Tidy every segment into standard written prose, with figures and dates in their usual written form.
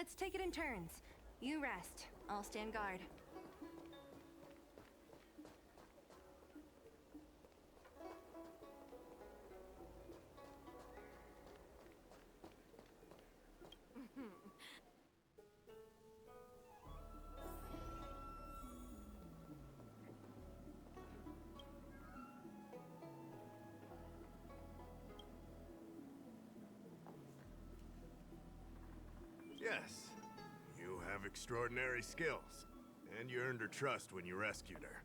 let's take it in turns. You rest. I'll stand guard. Yes, you have extraordinary skills, and you earned her trust when you rescued her.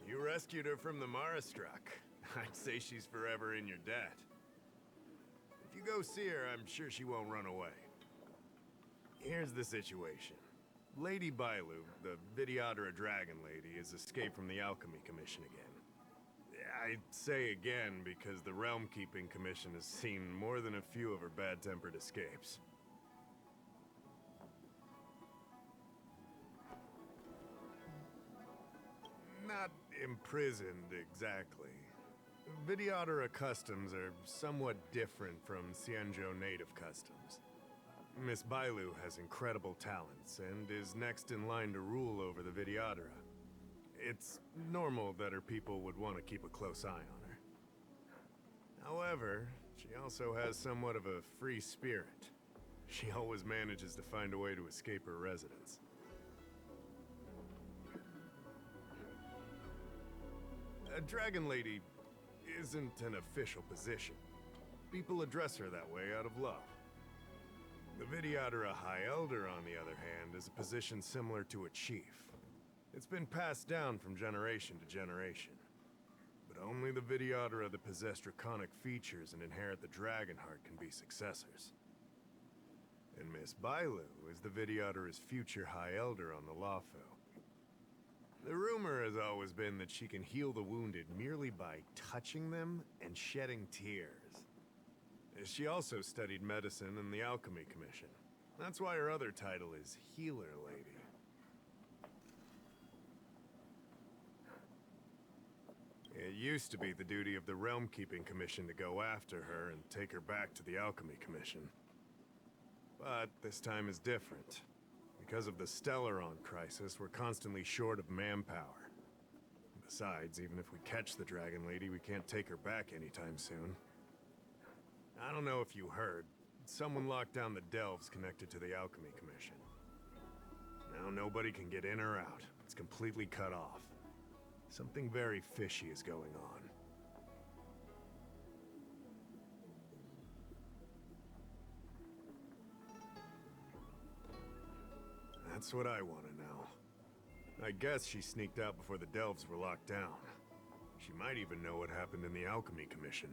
You rescued her from the Mara struck. I'd say she's forever in your debt. If you go see her, I'm sure she won't run away. Here's the situation. Lady Байлу, the Videodora Dragon Lady, has escaped from the Alchemy Commission again. I'd say again because the Realm Keeping Commission has seen more than a few of her bad-tempered escapes. Not imprisoned, exactly. Videodora customs are somewhat different from Xianzhou native customs. Miss Байлу has incredible talents and is next in line to rule over the Videodora. It's normal that her people would want to keep a close eye on her. However, she also has somewhat of a free spirit. She always manages to find a way to escape her residence. A Dragon Lady isn't an official position. People address her that way out of love. The Videodora High Elder, on the other hand, is a position similar to a chief. It's been passed down from generation to generation. But only the Videodora that possess draconic features and inherit the dragon heart can be successors. And Miss Байлu is the Videodora's future High Elder on the Lawfo. The rumor has always been that she can heal the wounded merely by touching them and shedding tears. She also studied medicine in the Alchemy Commission. That's why her other title is Healer Lady. It used to be the duty of the Realm Keeping Commission to go after her and take her back to the Alchemy Commission. But this time is different. Because of the Stellaron crisis, we're constantly short of manpower. Besides, even if we catch the Dragon Lady, we can't take her back anytime soon. I don't know if you heard, someone locked down the delves connected to the Alchemy Commission. Now nobody can get in or out. It's completely cut off. Something very fishy is going on. That's what I want to know. I guess she sneaked out before the delves were locked down. She might even know what happened in the Alchemy Commission.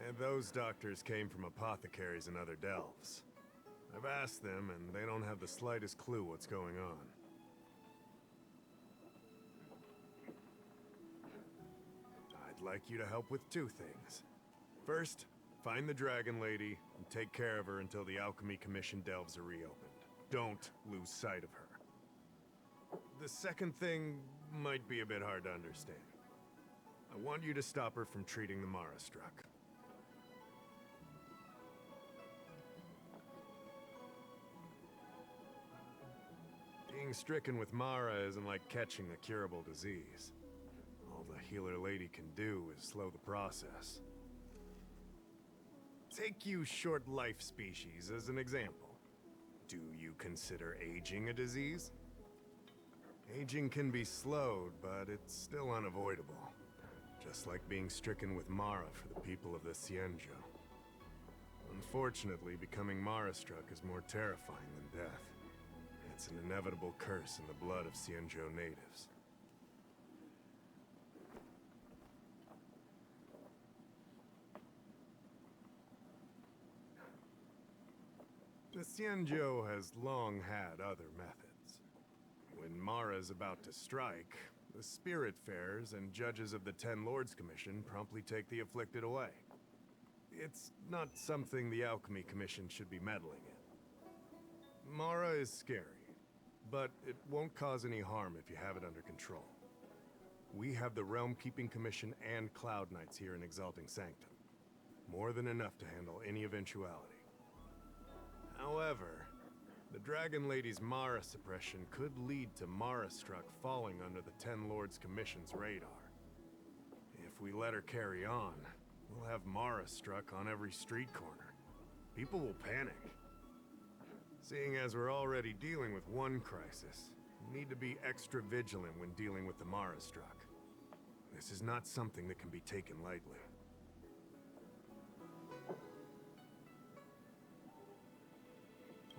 And those doctors came from apothecaries and other delves. I've asked them, and they don't have the slightest clue what's going on. I'd like you to help with two things. First, find the Dragon Lady and take care of her until the Alchemy Commission delves are reopened. Don't lose sight of her. The second thing might be a bit hard to understand. I want you to stop her from treating the Mara struck. Being stricken with Mara isn't like catching a curable disease. All the Healer Lady can do is slow the process. Take you short life species as an example. Do you consider aging a disease? Aging can be slowed, but it's still unavoidable. Just like being stricken with Mara for the people of the Xianzhou. Unfortunately, becoming Mara-struck is more terrifying than death. It's an inevitable curse in the blood of Xianzhou natives. The Xianzhou has long had other methods. When Mara is about to strike, the Spiritfarers and judges of the Ten Lords Commission promptly take the afflicted away. It's not something the Alchemy Commission should be meddling in. Mara is scary, but it won't cause any harm if you have it under control. We have the Realm Keeping Commission and Cloud Knights here in Exalting Sanctum. More than enough to handle any eventuality. However, the Dragon Lady's Mara suppression could lead to Mara Struck falling under the Ten Lords Commission's radar. If we let her carry on, we'll have Mara Struck on every street corner. People will panic. Seeing as we're already dealing with one crisis, we need to be extra vigilant when dealing with the Mara Struck. This is not something that can be taken lightly.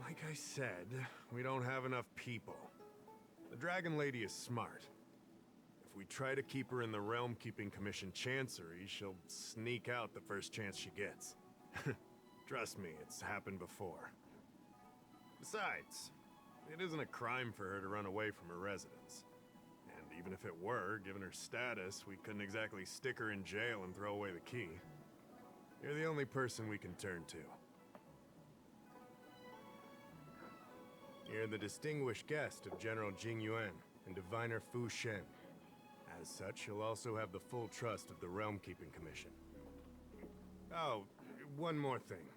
Like I said, we don't have enough people. The Dragon Lady is smart. If we try to keep her in the Realm Keeping Commission Chancery, she'll sneak out the first chance she gets. Trust me, it's happened before. Besides, it isn't a crime for her to run away from her residence. And even if it were, given her status, we couldn't exactly stick her in jail and throw away the key. You're the only person we can turn to. You're the distinguished guest of General Jing Yuan and Diviner Fu Shen. As such, you'll also have the full trust of the Realm Keeping Commission. Oh, one more thing.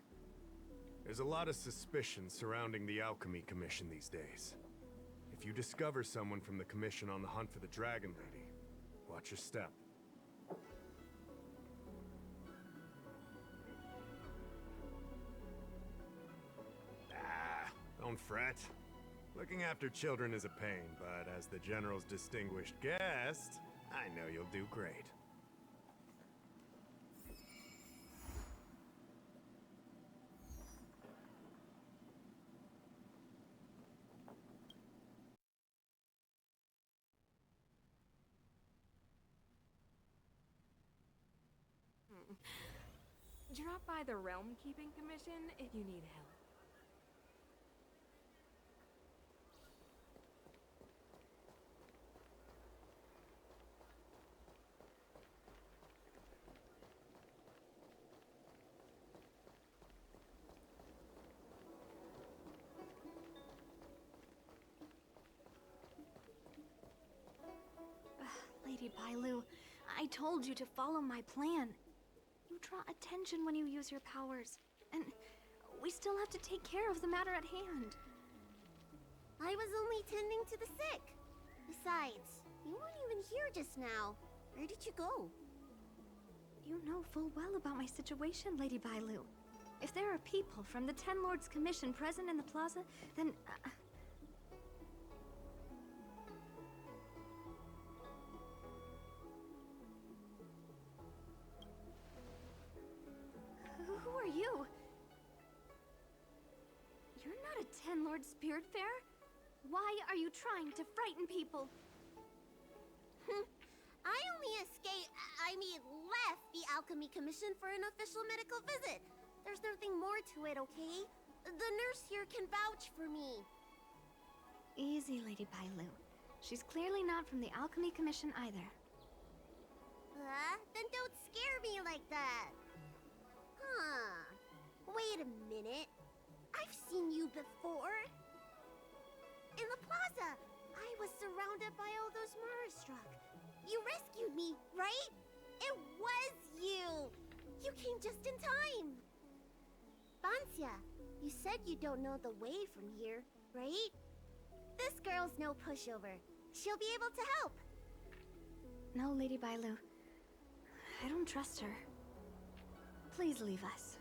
There's a lot of suspicion surrounding the Alchemy Commission these days. If you discover someone from the Commission on the hunt for the Dragon Lady, watch your step. Don't fret. Looking after children is a pain, but as the General's distinguished guest, I know you'll do great. Drop by the Realm Keeping Commission if you need help. Lady Байлу, I told you to follow my plan. You draw attention when you use your powers, and we still have to take care of the matter at hand. I was only tending to the sick. Besides, you weren't even here just now. Where did you go? You know full well about my situation, Lady Байлу. If there are people from the Ten Lords Commission present in the plaza, then... Who are you? You're not a Ten Lord Spirit Fair? Why are you trying to frighten people? I only left the Alchemy Commission for an official medical visit. There's nothing more to it, okay? The nurse here can vouch for me. Easy, Lady Байлu. She's clearly not from the Alchemy Commission either. Then don't scare me like that. Huh. Wait a minute. I've seen you before. In the plaza, I was surrounded by all those Marastruck. You rescued me, right? It was you! You came just in time! Bancia, you said you don't know the way from here, right? This girl's no pushover. She'll be able to help. No, Lady Байлu. I don't trust her. Please leave us.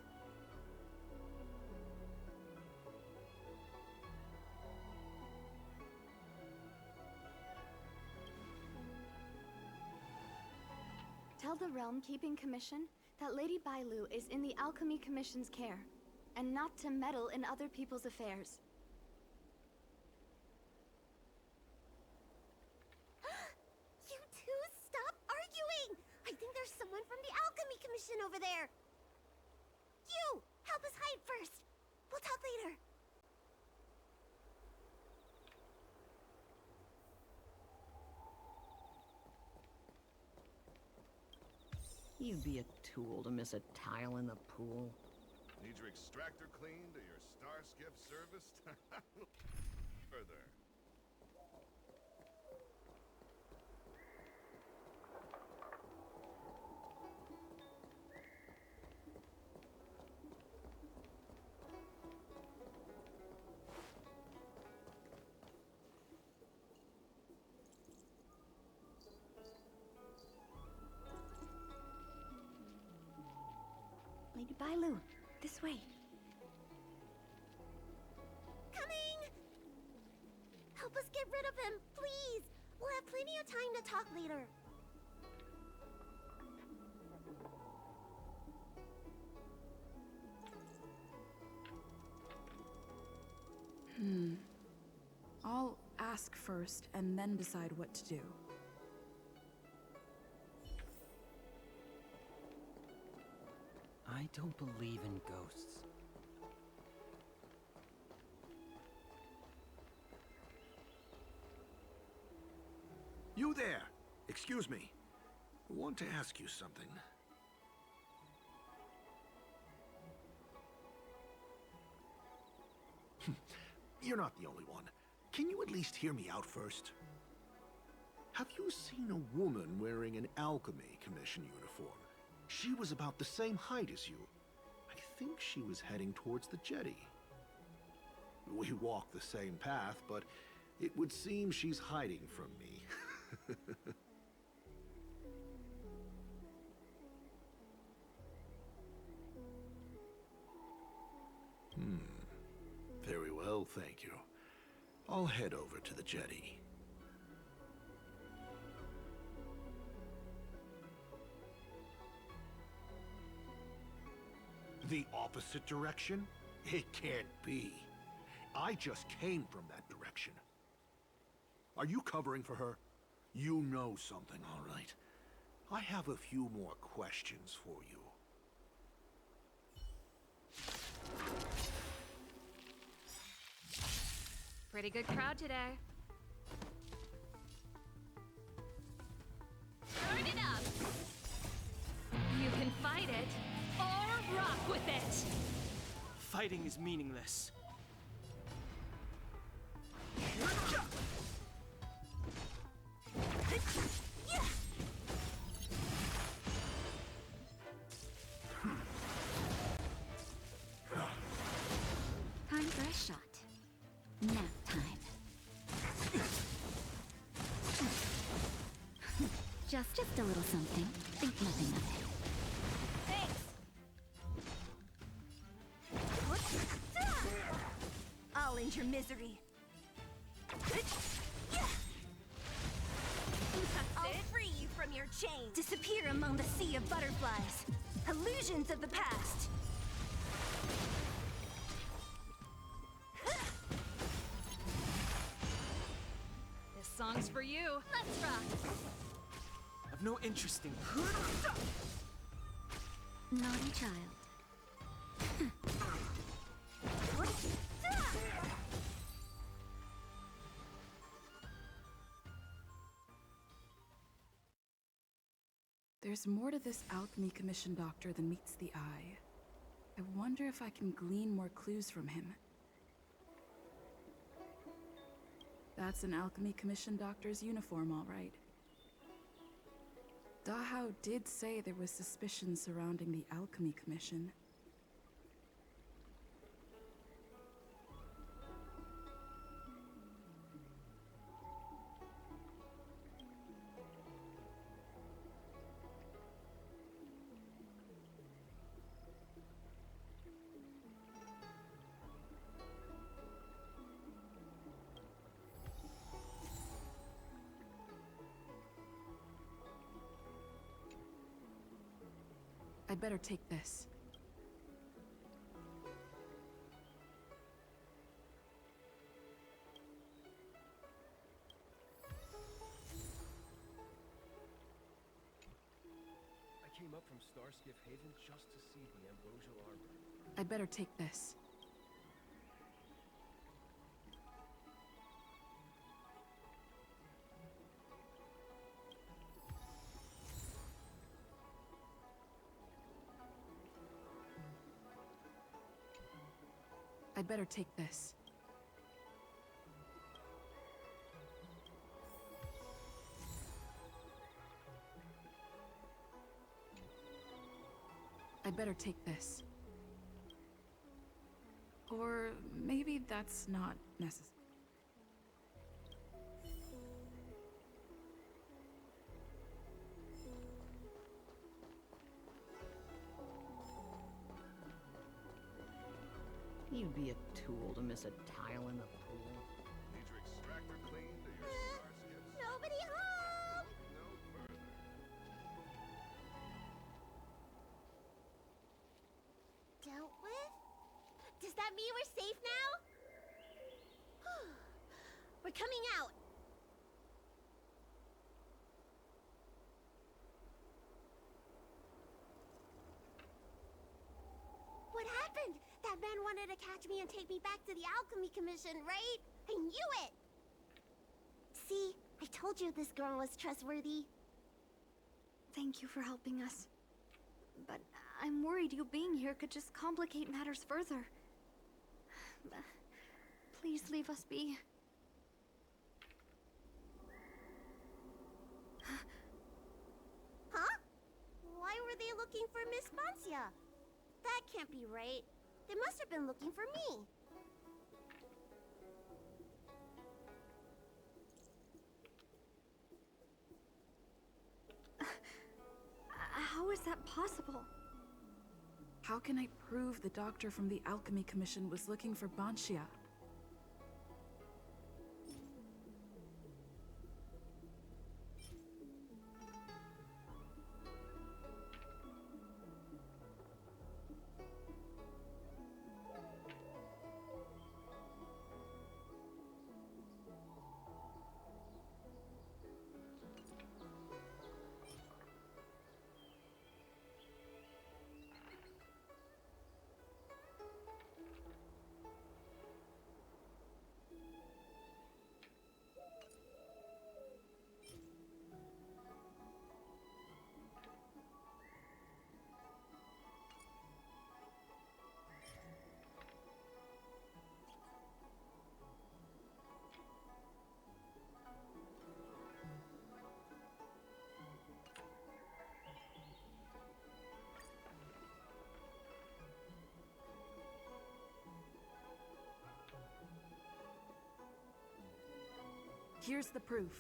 Tell the Realm Keeping Commission that Lady Байлu is in the Alchemy Commission's care, and not to meddle in other people's affairs. You two, stop arguing! I think there's someone from the Alchemy Commission over there. You! Help us hide first! We'll talk later. You'd be a tool to miss a tile in the pool. Need your extractor cleaned or your star skip serviced? Further. Lady Байлу, this way. Coming! Help us get rid of him, please! We'll have plenty of time to talk later. I'll ask first and then decide what to do. I don't believe in ghosts. You there! Excuse me. I want to ask you something. You're not the only one. Can you at least hear me out first? Have you seen a woman wearing an alchemy commission uniform? She was about the same height as you. I think she was heading towards the jetty. We walk the same path, but it would seem she's hiding from me. Very well, thank you. I'll head over to the jetty. The opposite direction? It can't be. I just came from that direction. Are you covering for her? You know something, all right. I have a few more questions for you. Pretty good crowd today. Turn it up! You can fight it or rock with it. Fighting is meaningless. Time for a shot. Nap time. Just a little something. Think nothing of it. I'll end your misery. I'll free you from your chain. Disappear among the sea of butterflies. Illusions of the past. This song's for you. Let's rock! I've no interest in. Naughty child. There's more to this alchemy commission doctor than meets the eye. I wonder if I can glean more clues from him. That's an alchemy commission doctor's uniform, all right. Dahao did say there was suspicion surrounding the alchemy commission. I'd better take this. I came up from Starskiff Haven just to see the ambrosial arbor. I'd better take this. I'd better take this. I'd better take this. Or maybe that's not necessary. You'd be a tool to miss a tile in the pool. Need your extractor cleaned or your star skips? Nobody home! No further. Dealt with? Does that mean we're safe now? We're coming out. What happened? That man wanted to catch me and take me back to the Alchemy Commission, right? I knew it! See, I told you this girl was trustworthy. Thank you for helping us. But I'm worried you being here could just complicate matters further. Please leave us be. Huh? Why were they looking for Miss Bancia? That can't be right. They must have been looking for me. How is that possible? How can I prove the doctor from the Alchemy Commission was looking for Bancia? Here's the proof.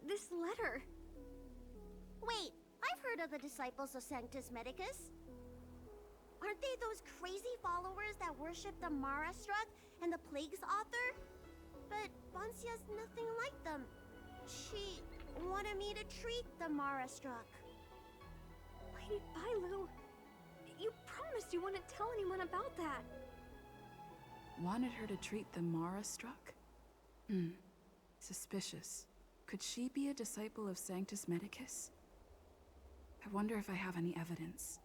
This letter. Wait, I've heard of the disciples of Sanctus Medicus. Aren't they those crazy followers that worship the Mara Struck and the Plague's author? But Bancia's nothing like them. She wanted me to treat the Mara Struck. Lady Байлu, you promised you wouldn't tell anyone about that. Wanted her to treat the Mara struck? Suspicious. Could she be a disciple of Sanctus Medicus? I wonder if I have any evidence.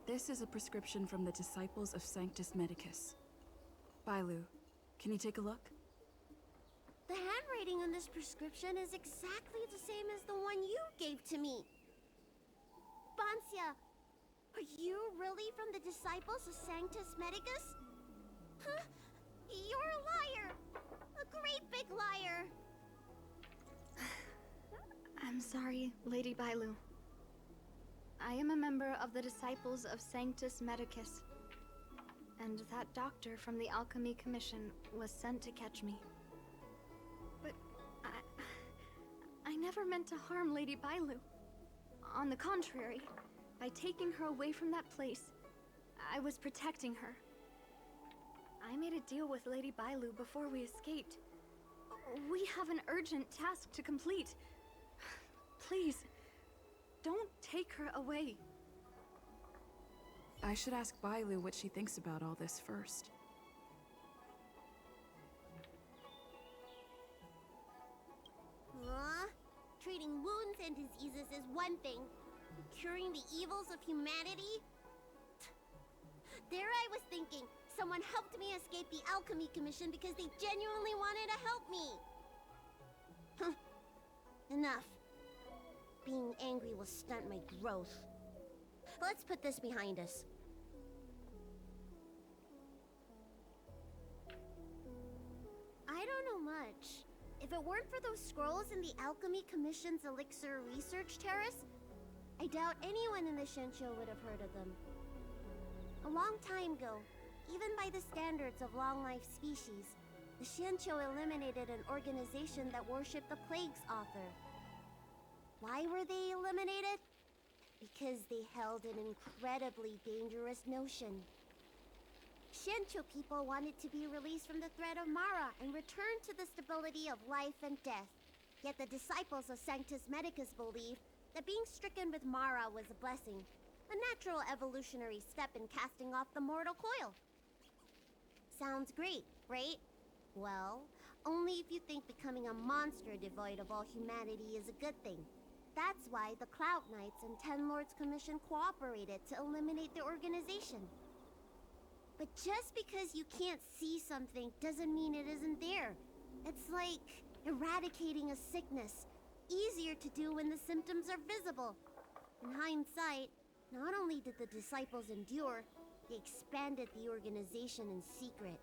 This is a prescription from the disciples of Sanctus Medicus. Байлу, can you take a look? The handwriting on this prescription is exactly the same as the one you gave to me. Bancia, are you really from the disciples of Sanctus Medicus? Huh? You're a liar! A great big liar! I'm sorry, Lady Байлу. I am a member of the Disciples of Sanctus Medicus, and that doctor from the Alchemy Commission was sent to catch me. But I never meant to harm Lady Байлу. On the contrary, by taking her away from that place, I was protecting her. I made a deal with Lady Байлu before we escaped. We have an urgent task to complete. Please, don't take her away. I should ask Байлу what she thinks about all this first. Treating wounds and diseases is one thing. Curing the evils of humanity? There I was thinking, someone helped me escape the Alchemy Commission because they genuinely wanted to help me. Enough. Being angry will stunt my growth. Let's put this behind us. I don't know much. If it weren't for those scrolls in the Alchemy Commission's Elixir Research Terrace, I doubt anyone in the Shincho would have heard of them. A long time ago, even by the standards of long-life species, the Shincho eliminated an organization that worshipped the Plague's author. Why were they eliminated? Because they held an incredibly dangerous notion. Shincho people wanted to be released from the threat of Mara and return to the stability of life and death. Yet the disciples of Sanctus Medicus believed that being stricken with Mara was a blessing, a natural evolutionary step in casting off the mortal coil. Sounds great, right? Well, only if you think becoming a monster devoid of all humanity is a good thing. That's why the Cloud Knights and Ten Lords Commission cooperated to eliminate the organization. But just because you can't see something doesn't mean it isn't there. It's like eradicating a sickness. Easier to do when the symptoms are visible. In hindsight, not only did the disciples endure, they expanded the organization in secret.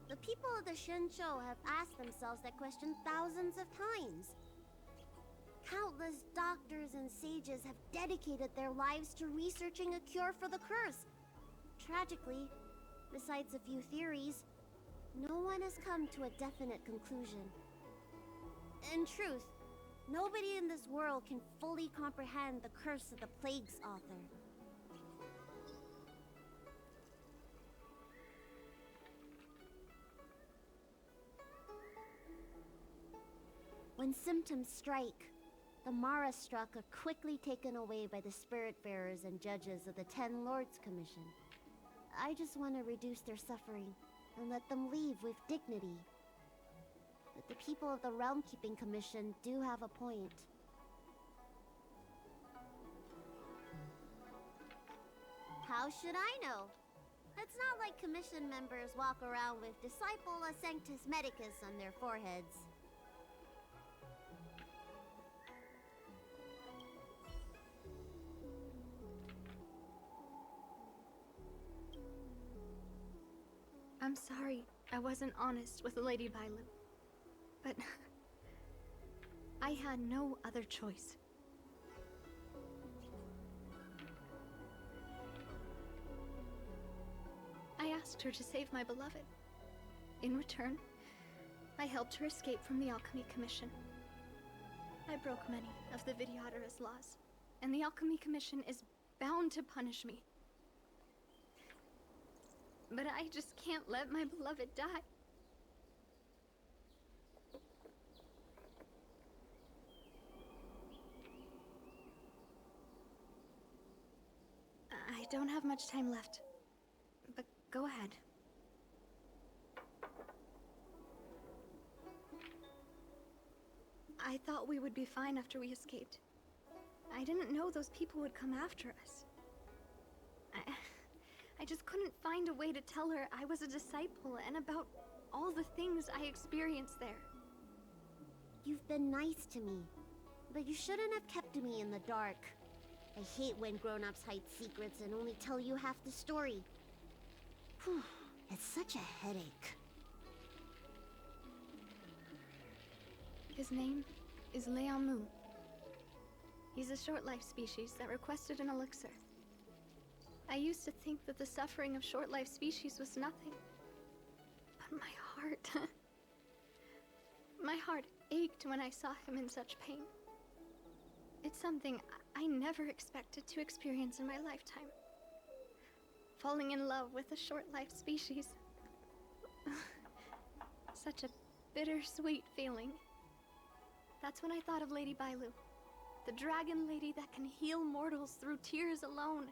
The people of the Shincho have asked themselves that question thousands of times. Countless doctors and sages have dedicated their lives to researching a cure for the curse. Tragically, besides a few theories, no one has come to a definite conclusion. In truth, nobody in this world can fully comprehend the curse of the Plague's author. When symptoms strike, the Mara struck are quickly taken away by the Spiritfarers and judges of the Ten Lords Commission. I just want to reduce their suffering and let them leave with dignity. But the people of the Realm Keeping Commission do have a point. How should I know? It's not like Commission members walk around with Disciple of Sanctus Medicus on their foreheads. I'm sorry I wasn't honest with Lady Байлу, but I had no other choice. I asked her to save my beloved. In return, I helped her escape from the Alchemy Commission. I broke many of the Vidyadhara's laws, and the Alchemy Commission is bound to punish me. But I just can't let my beloved die. I don't have much time left, but go ahead. I thought we would be fine after we escaped. I didn't know those people would come after us. I just couldn't find a way to tell her I was a disciple and about all the things I experienced there. You've been nice to me. but you shouldn't have kept me in the dark. I hate when grown-ups hide secrets and only tell you half the story. Whew, it's such a headache. His name is Mu. He's a short-life species that requested an elixir. I used to think that the suffering of short-life species was nothing. But my heart... my heart ached when I saw him in such pain. It's something I never expected to experience in my lifetime. Falling in love with a short-life species. Such a bittersweet feeling. That's when I thought of Lady Байлу, the dragon lady that can heal mortals through tears alone.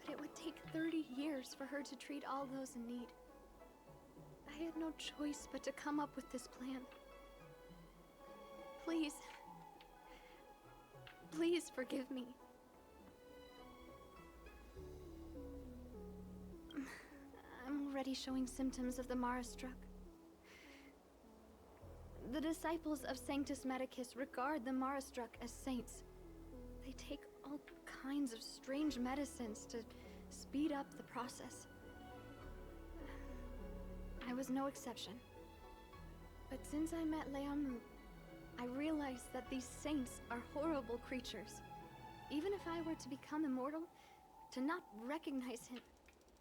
But it would take 30 years for her to treat all those in need. I had no choice but to come up with this plan. Please, please forgive me. I'm already showing symptoms of the Mara struck. The disciples of Sanctus Medicus regard the Marastruck as saints. They take all kinds of strange medicines to speed up the process. I was no exception. But since I met Mu, I realized that these saints are horrible creatures. Even if I were to become immortal, to not recognize him,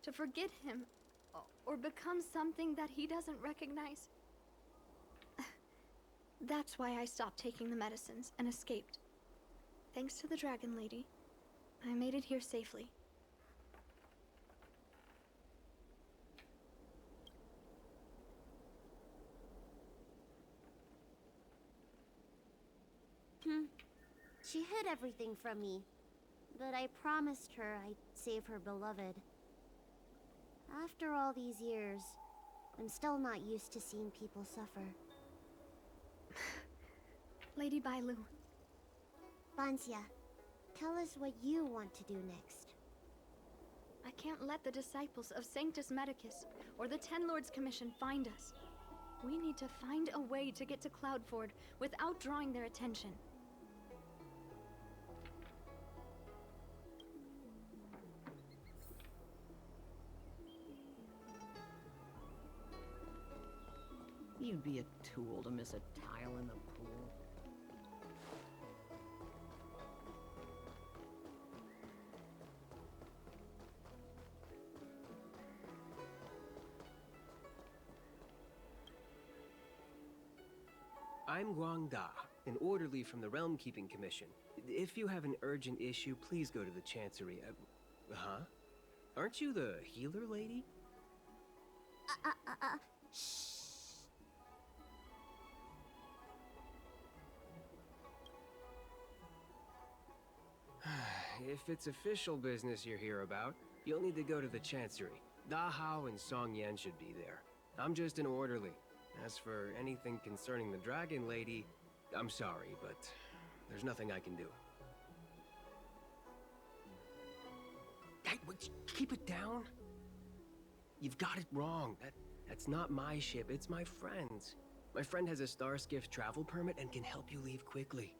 to forget him, or become something that he doesn't recognize. That's why I stopped taking the medicines and escaped. Thanks to the Dragon Lady, I made it here safely. She hid everything from me, but I promised her I'd save her beloved. After all these years, I'm still not used to seeing people suffer. Lady Байлу. Bansia, tell us what you want to do next. I can't let the disciples of Sanctus Medicus or the Ten Lords Commission find us. We need to find a way to get to Cloudford without drawing their attention. You'd be a tool to miss a tile in the pool. I'm Guang Da, an orderly from the Realm Keeping Commission. If you have an urgent issue, please go to the Chancery. Huh? Aren't you the healer lady? Shh. If it's official business you're here about, you'll need to go to the Chancery. Da Hao and Song Yan should be there. I'm just an orderly. As for anything concerning the Dragon Lady, I'm sorry, but there's nothing I can do. Hey, keep it down. You've got it wrong. That's not my ship, it's my friend's. My friend has a Star Skiff travel permit and can help you leave quickly.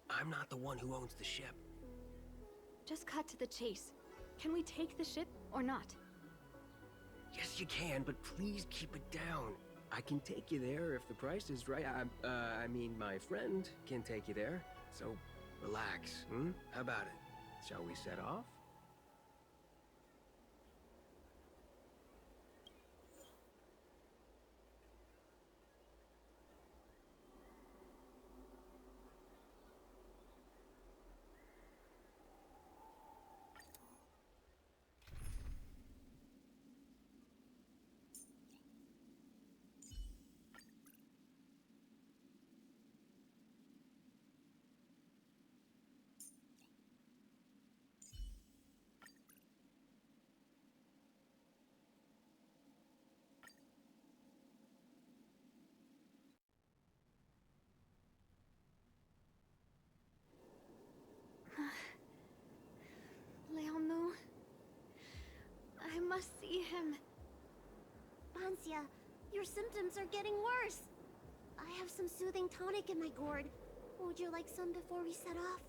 I'm not the one who owns the ship. Just cut to the chase. Can we take the ship or not? Yes, you can, but please keep it down. I can take you there if the price is right. I mean, my friend can take you there. So, relax, How about it? Shall we set off? Mu, I must see him. Bansia, your symptoms are getting worse. I have some soothing tonic in my gourd. Would you like some before we set off?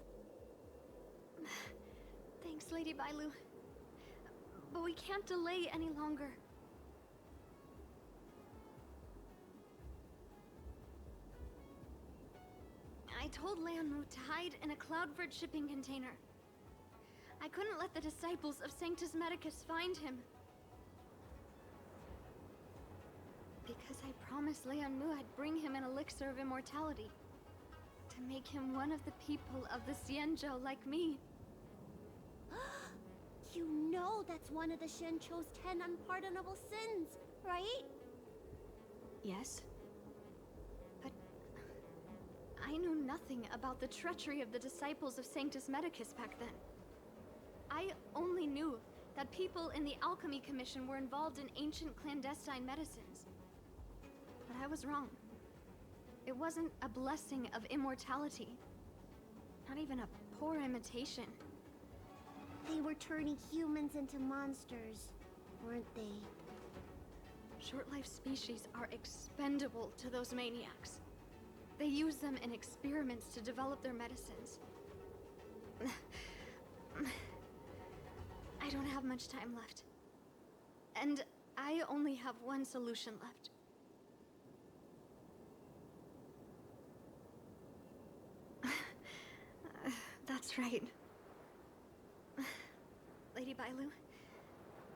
Thanks, Lady Байлу. But we can't delay any longer. I told Leonmu to hide in a Cloudford shipping container. I couldn't let the disciples of Sanctus Medicus find him. Because I promised Leonmu I'd bring him an elixir of immortality. To make him one of the people of the Xianzhou like me. You know that's one of the Shenchou's 10 unpardonable sins, right? Yes. But I knew nothing about the treachery of the disciples of Sanctus Medicus back then. I only knew that people in the Alchemy Commission were involved in ancient clandestine medicines. But I was wrong. It wasn't a blessing of immortality. Not even a poor imitation. They were turning humans into monsters, weren't they? Short-life species are expendable to those maniacs. They use them in experiments to develop their medicines. I don't have much time left. And I only have one solution left. That's right. Lady Байлу,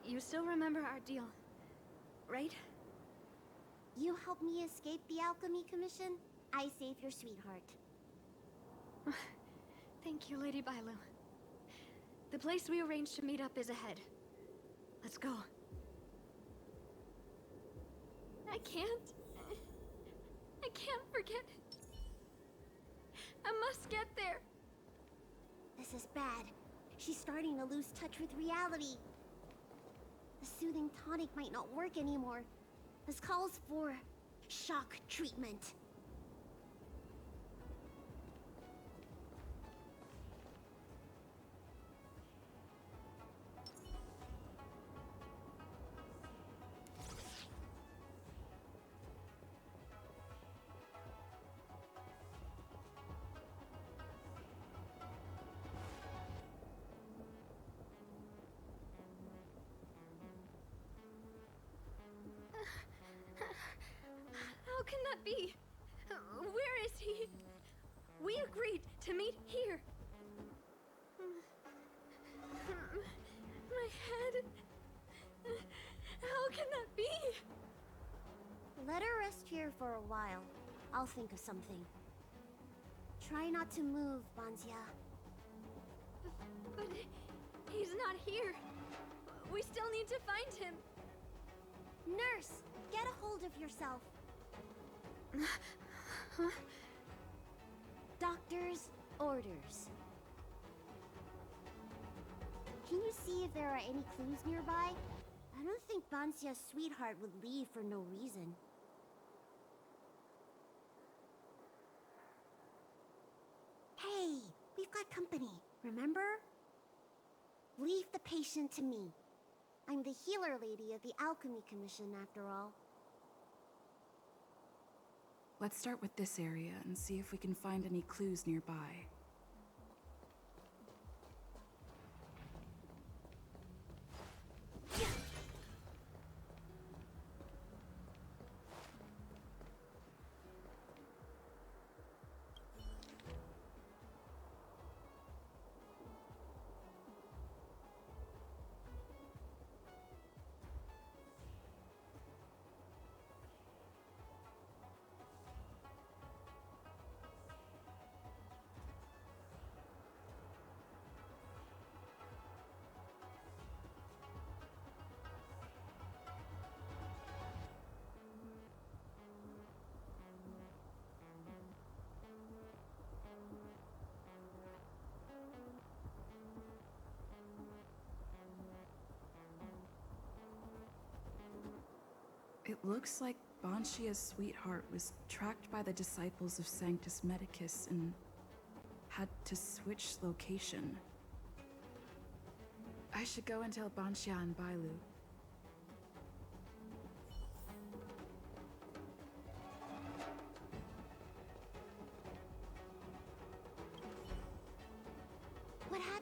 you still remember our deal, right? You helped me escape the Alchemy Commission, I save your sweetheart. Thank you, Lady Байлу. The place we arranged to meet up is ahead. Let's go. I can't forget it. I must get there. This is bad. She's starting to lose touch with reality. The soothing tonic might not work anymore. This calls for shock treatment. How can that be? Where is he? We agreed to meet here. My head. How can that be? Let her rest here for a while. I'll think of something. Try not to move, Banzia. But he's not here. We still need to find him. Nurse, get a hold of yourself. Doctor's orders. Can you see if there are any clues nearby? I don't think Banzia's sweetheart would leave for no reason. Hey, we've got company, remember? Leave the patient to me. I'm the healer lady of the Alchemy Commission, after all. Let's start with this area and see if we can find any clues nearby. It looks like Banshia's sweetheart was tracked by the disciples of Sanctus Medicus and had to switch location. I should go and tell Banshia and Байлу.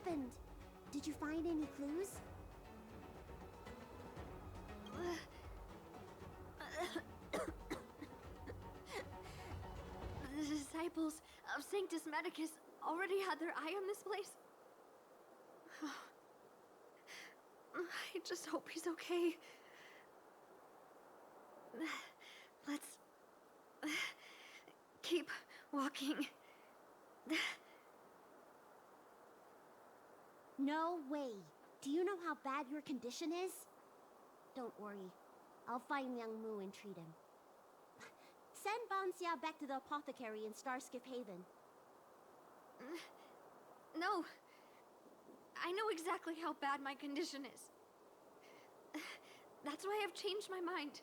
happened? Did you find any clues? The disciples of Sanctus Medicus already had their eye on this place. I just hope he's okay. Let's keep walking. No way. Do you know how bad your condition is? Don't worry. I'll find Young Mu and treat him. Send Banxia back to the apothecary in Starskip Haven. No. I know exactly how bad my condition is. That's why I've changed my mind.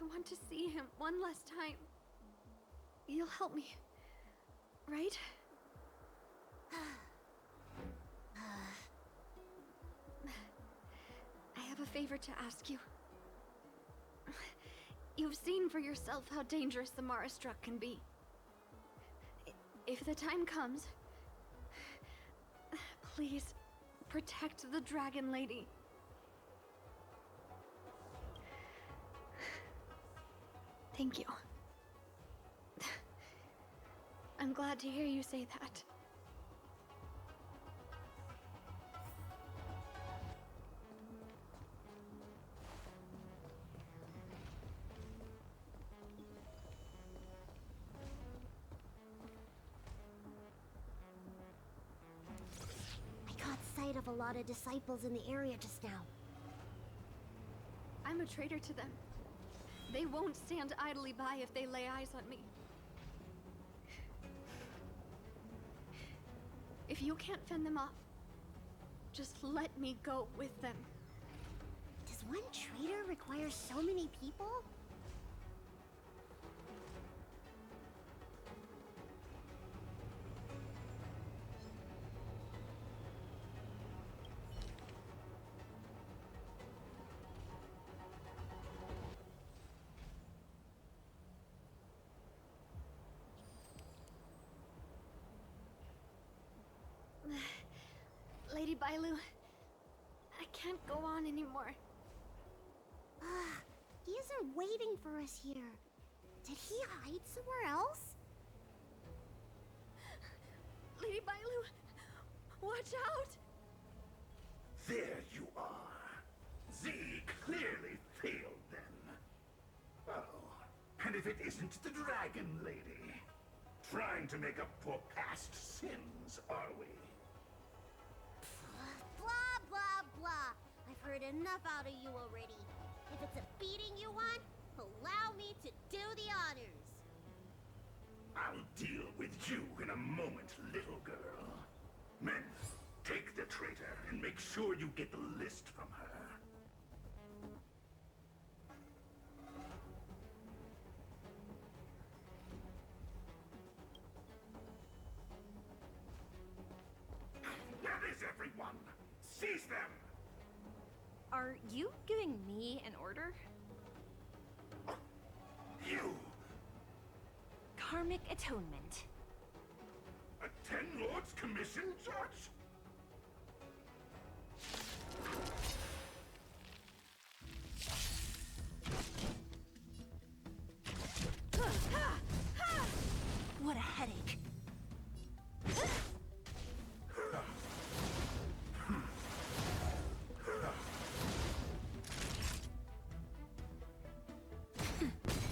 I want to see him one last time. You'll help me, right? I have a favor to ask you. You've seen for yourself how dangerous the Mara Struck can be. If the time comes, please protect the Dragon Lady. Thank you. I'm glad to hear you say that. I caught sight of a lot of disciples in the area just now. I'm a traitor to them. They won't stand idly by if they lay eyes on me. If you can't fend them off, just let me go with them. Does one traitor require so many people? Lady Байлу, I can't go on anymore. He isn't waiting for us here. Did he hide somewhere else? Lady Байлу, watch out! There you are. Z clearly failed then. Oh, and if it isn't the Dragon Lady, trying to make up for past sins, are we? Blah, blah, blah. I've heard enough out of you already. If it's a beating you want, allow me to do the honors. I'll deal with you in a moment, little girl. Men, take the traitor and make sure you get the list from her. Where is everyone? Seize them! Are you giving me an order? You! Karmic atonement. A Ten Lords Commission judge? What a headache.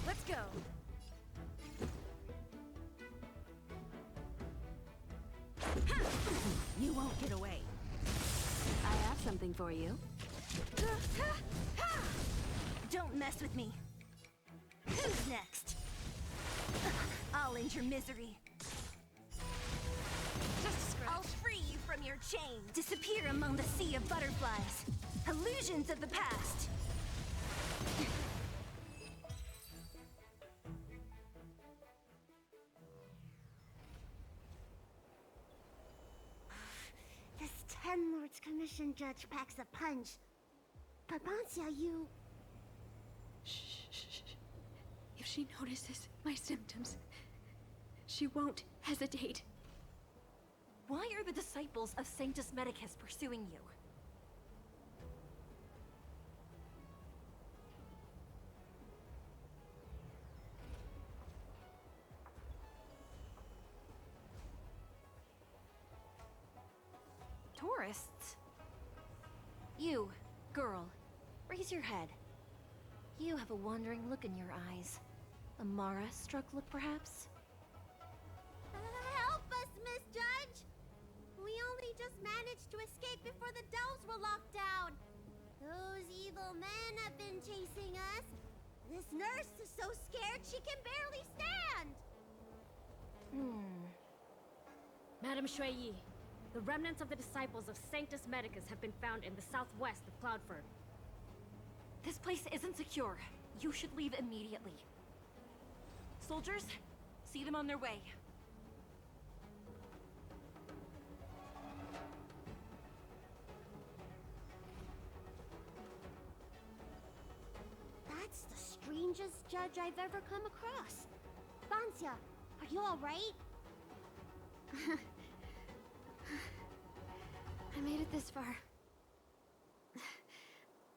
Let's go. You won't get away. I have something for you. Don't mess with me. Who's next? I'll end your misery. Just a scratch. I'll free you from your chain. Disappear among the sea of butterflies. Illusions of the past. This Ten Lords Commission judge packs a punch. But Banxia, you... Shh. If she notices my symptoms, she won't hesitate. Why are the disciples of Sanctus Medicus pursuing you? Tourists? You, girl, raise your head. You have a wandering look in your eyes. A Mara-struck look, perhaps? Help us, Miss Judge! We only just managed to escape before the dells were locked down. Those evil men have been chasing us. This nurse is so scared she can barely stand. Madame Shuiyi, the remnants of the disciples of Sanctus Medicus have been found in the southwest of Cloudford. This place isn't secure. You should leave immediately. Soldiers, see them on their way. That's the strangest judge I've ever come across. Vancia, are you all right? I made it this far.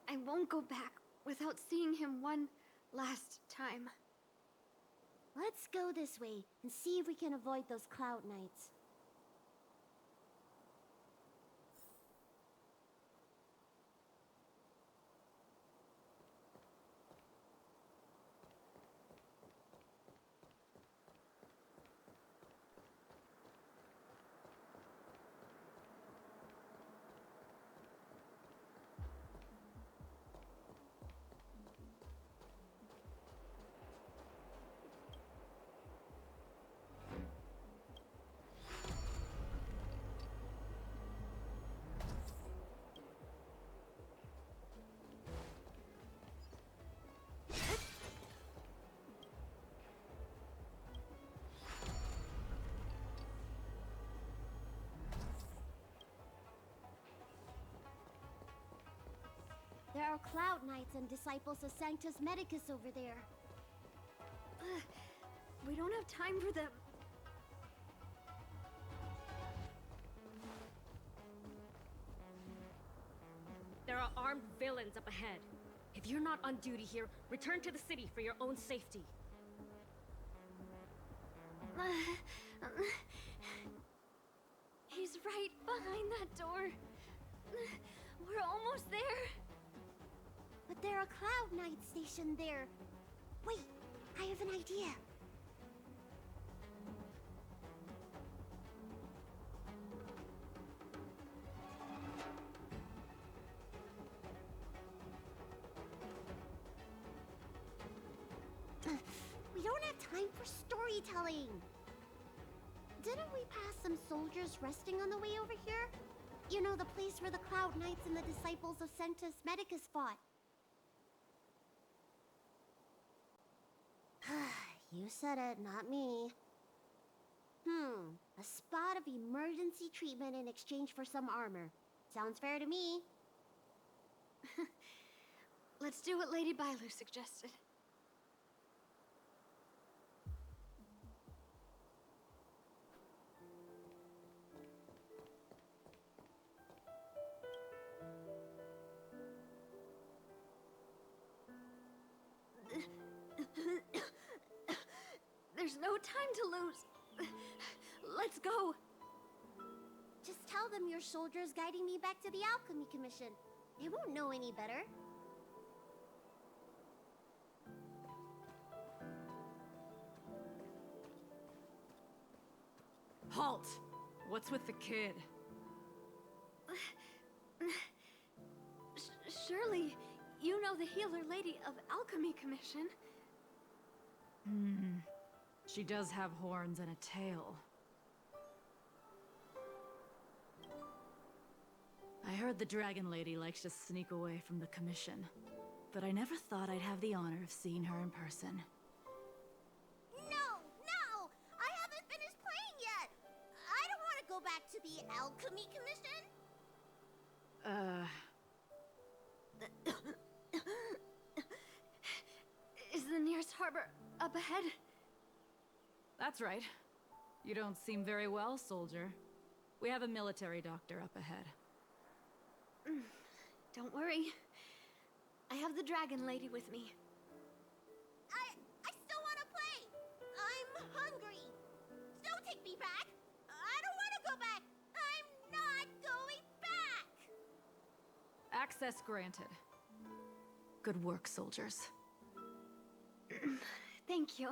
I won't go back without seeing him one last time. Let's go this way and see if we can avoid those cloud nights. There are Cloud Knights and disciples of Sanctus Medicus over there. We don't have time for them. There are armed villains up ahead. If you're not on duty here, return to the city for your own safety. He's right behind that door. We're almost there. But there are Cloud Knights stationed there. Wait, I have an idea. We don't have time for storytelling. Didn't we pass some soldiers resting on the way over here? You know, the place where the Cloud Knights and the disciples of Sanctus Medicus fought. You said it, not me. A spot of emergency treatment in exchange for some armor. Sounds fair to me. Let's do what Lady Байлу suggested. There's no time to lose. Let's go. Just tell them your soldiers guiding me back to the Alchemy Commission. They won't know any better. Halt! What's with the kid? Surely, you know the healer lady of Alchemy Commission. She does have horns and a tail. I heard the dragon lady likes to sneak away from the commission, but I never thought I'd have the honor of seeing her in person. No! I haven't finished playing yet! I don't want to go back to the Alchemy Commission! Is the nearest harbor up ahead? That's right. You don't seem very well, soldier. We have a military doctor up ahead. Don't worry. I have the dragon lady with me. I still want to play. I'm hungry. Don't take me back. I don't want to go back. I'm not going back. Access granted. Good work, soldiers. Thank you.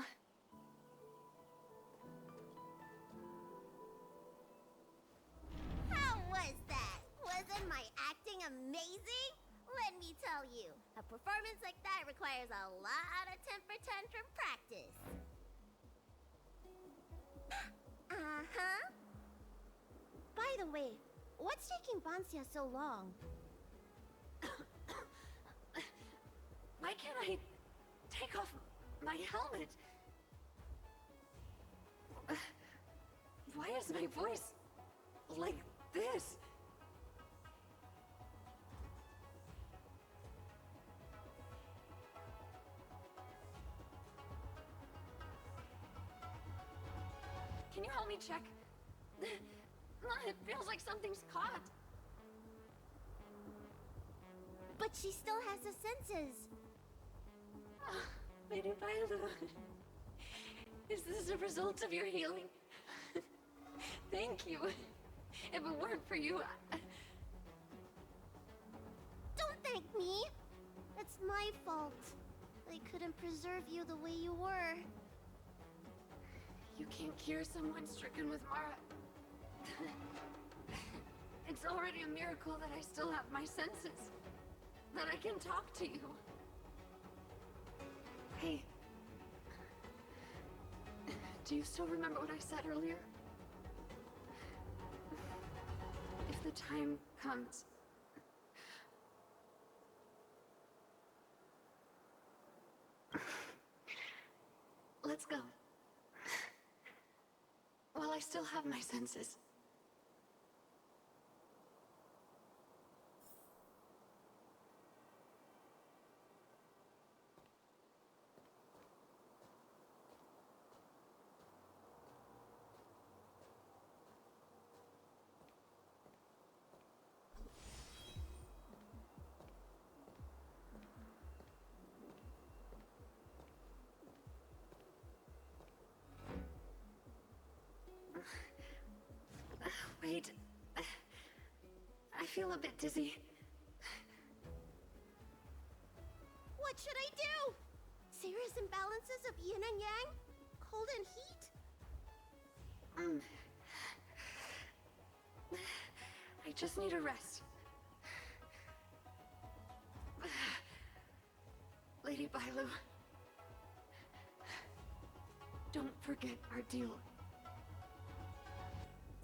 How was that? Wasn't my acting amazing? Let me tell you, a performance like that requires a lot of temper tantrum practice. Uh-huh. By the way, what's taking Bansia so long? Why can't I take off my helmet? Why is my voice like this? Can you help me check? It feels like something's caught. But she still has the senses. Lady Байлу, is this a result of your healing? Thank you. If it weren't for you, Don't thank me. It's my fault. I couldn't preserve you the way you were. You can't cure someone stricken with Mara. It's already a miracle that I still have my senses. That I can talk to you. Hey. Do you still remember what I said earlier? If the time comes... Let's go. While I still have my senses. Wait. I feel a bit dizzy. What should I do? Serious imbalances of yin and yang? Cold and heat? I just need a rest. Lady Байлу, don't forget our deal.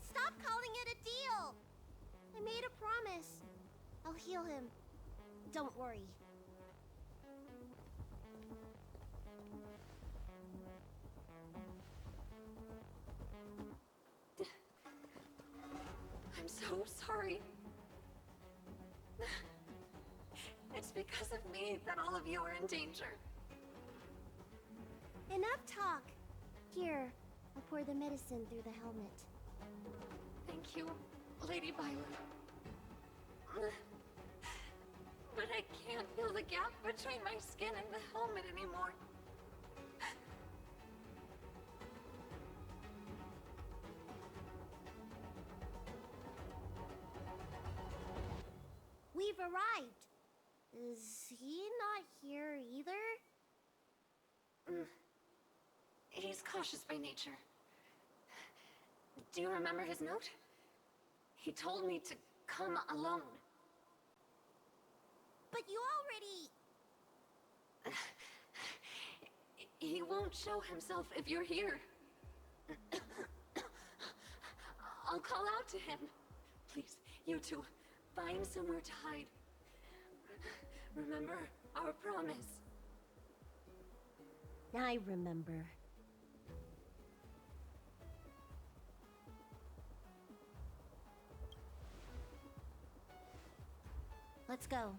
Stop calling it a deal! I made a promise. I'll heal him. Don't worry. I'm so sorry. It's because of me that all of you are in danger. Enough talk. Here, I'll pour the medicine through the helmet. Thank you, Lady Байлу. But I can't feel the gap between my skin and the helmet anymore. We've arrived. Is he not here either? He's cautious by nature. Do you remember his note? He told me to come alone. But you already... He won't show himself if you're here. I'll call out to him. Please, you two, find somewhere to hide. Remember our promise. I remember. Let's go.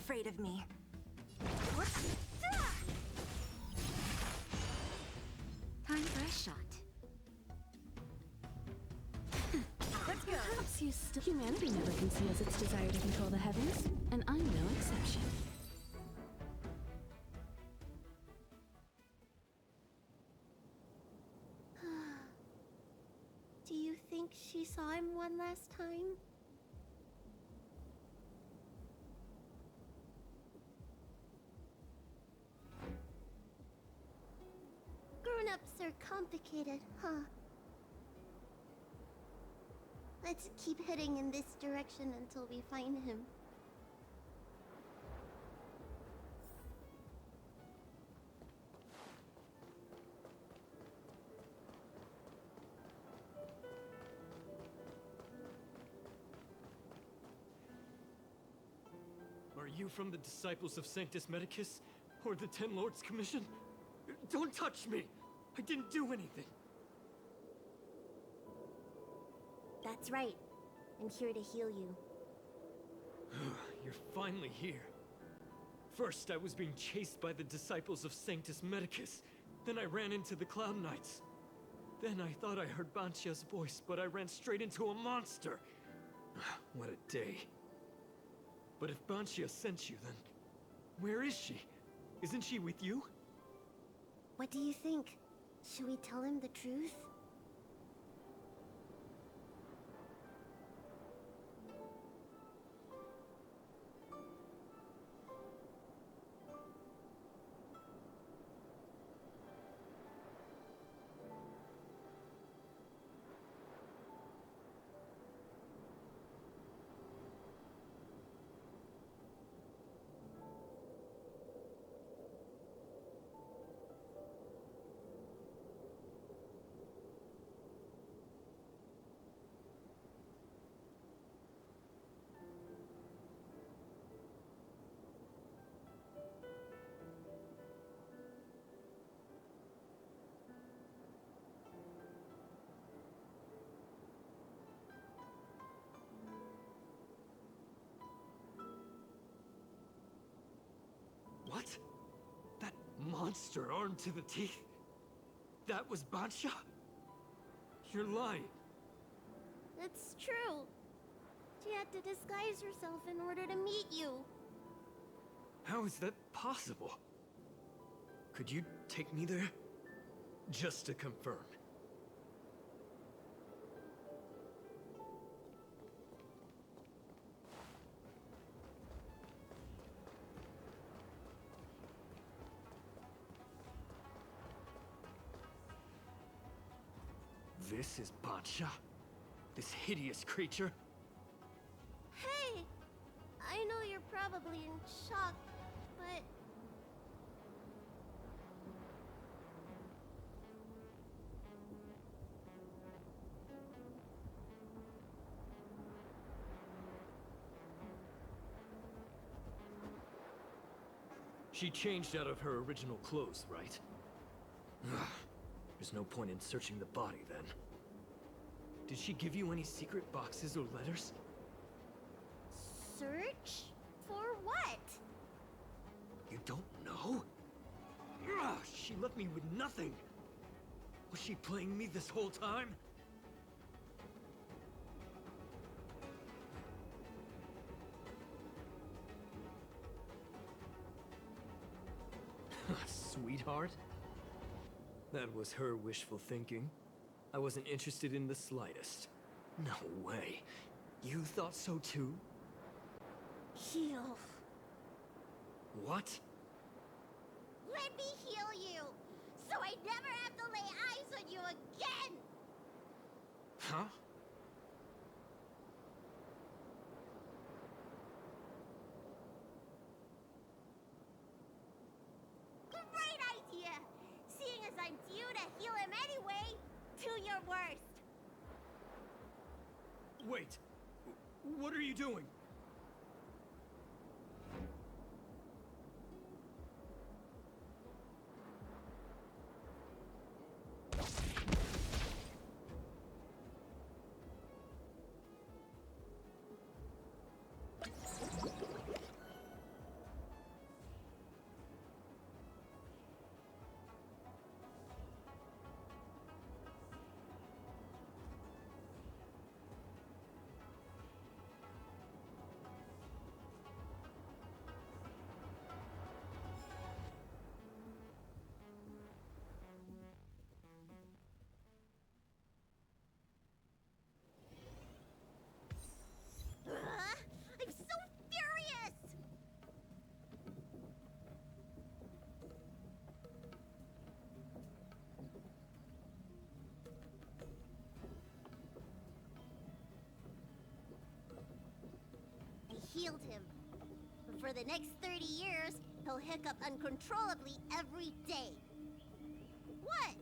afraid of me. Time for a shot. Let's go. Perhaps you still... Humanity never conceals its desire to control the heavens, and I'm no exception. Do you think she saw him one last time? Grown-ups are complicated, huh? Let's keep heading in this direction until we find him. Are you from the disciples of Sanctus Medicus? Or the Ten Lords Commission? Don't touch me! I didn't do anything! That's right. I'm here to heal you. You're finally here. First, I was being chased by the disciples of Sanctus Medicus. Then I ran into the Cloud Knights. Then I thought I heard Banshia's voice, but I ran straight into a monster. What a day. But if Banshia sent you, then where is she? Isn't she with you? What do you think? Should we tell him the truth? What? That monster armed to the teeth? That was Banshia? You're lying. It's true. She had to disguise herself in order to meet you. How is that possible? Could you take me there? Just to confirm. This is Banshia? This hideous creature? Hey! I know you're probably in shock, but... She changed out of her original clothes, right? There's no point in searching the body, then. Did she give you any secret boxes or letters? Search? For what? You don't know? She left me with nothing! Was she playing me this whole time? Sweetheart? That was her wishful thinking. I wasn't interested in the slightest. No way. You thought so too? Heal. What? Let me heal you, so I never have to lay eyes on you again! Huh? Great idea! Seeing as I'm due to heal him anyway, do your worst. Wait. What are you doing? healed him. But for the next 30 years, he'll hiccup uncontrollably every day. What?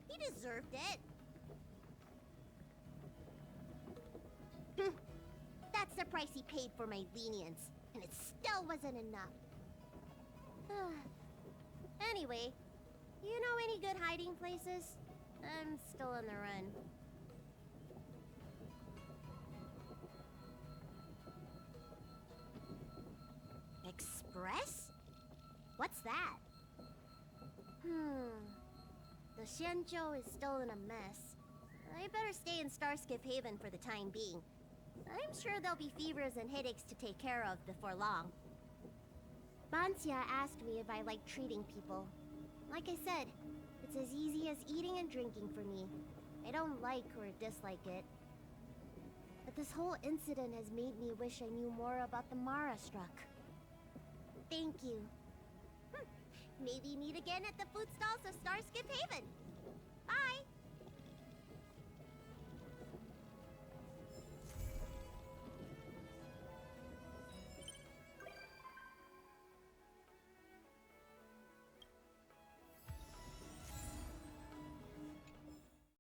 He deserved it. That's the price he paid for my lenience, and it still wasn't enough. Anyway, you know any good hiding places? I'm still on the run. Express? What's that? The Xianzhou is still in a mess. I better stay in Starskiff Haven for the time being. I'm sure there'll be fevers and headaches to take care of before long. Banxia asked me if I like treating people. Like I said, it's as easy as eating and drinking for me. I don't like or dislike it. But this whole incident has made me wish I knew more about the Mara struck. Thank you. Maybe meet again at the food stalls of Starskiff Haven.